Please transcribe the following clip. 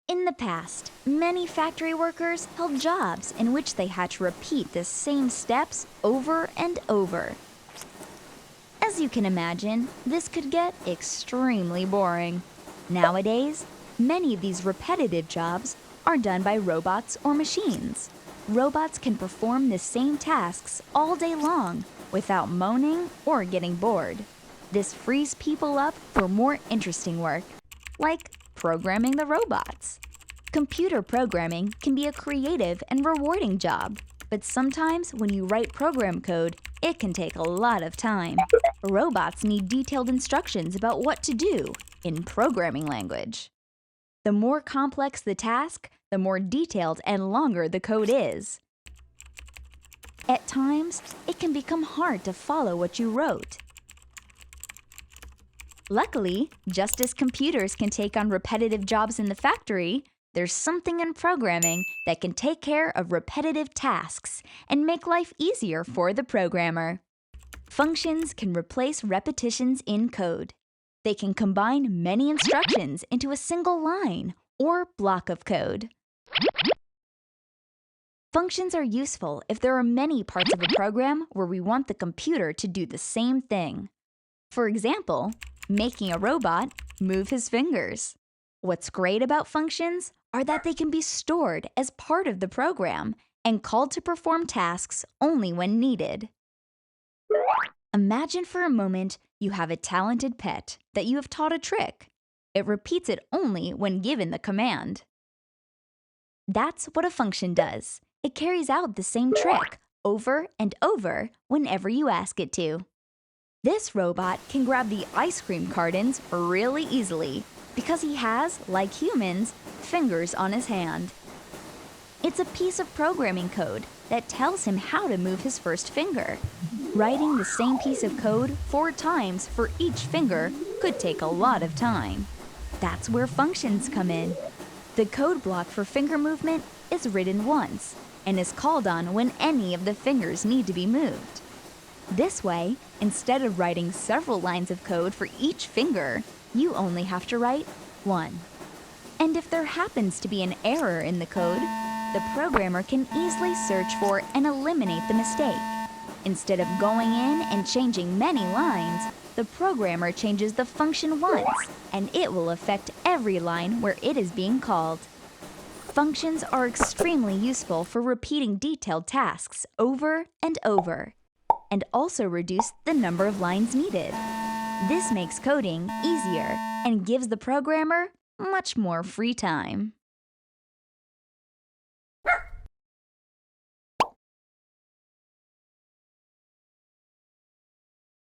In the past, many factory workers held jobs in which they had to repeat the same steps over and over. As you can imagine, this could get extremely boring. Nowadays, many of these repetitive jobs are done by robots or machines. Robots can perform the same tasks all day long without moaning or getting bored. This frees people up for more interesting work, like programming the robots. Computer programming can be a creative and rewarding job, but sometimes when you write program code, it can take a lot of time. Robots need detailed instructions about what to do in programming language. The more complex the task, the more detailed and longer the code is. At times, it can become hard to follow what you wrote. Luckily, just as computers can take on repetitive jobs in the factory, there's something in programming that can take care of repetitive tasks and make life easier for the programmer. Functions can replace repetitions in code. They can combine many instructions into a single line or block of code. Functions are useful if there are many parts of a program where we want the computer to do the same thing. For example, making a robot move his fingers. What's great about functions are that they can be stored as part of the program and called to perform tasks only when needed. Imagine for a moment you have a talented pet that you have taught a trick. It repeats it only when given the command. That's what a function does. It carries out the same trick over and over whenever you ask it to. This robot can grab the ice cream cartons really easily because he has, like humans, fingers on his hand. It's a piece of programming code that tells him how to move his first finger. Writing the same piece of code 4 times for each finger could take a lot of time. That's where functions come in. The code block for finger movement is written once and is called on when any of the fingers need to be moved. This way, instead of writing several lines of code for each finger, you only have to write one. And if there happens to be an error in the code, the programmer can easily search for and eliminate the mistake. Instead of going in and changing many lines, the programmer changes the function once, and it will affect every line where it is being called. Functions are extremely useful for repeating detailed tasks over and over, and also reduce the number of lines needed. This makes coding easier and gives the programmer much more free time.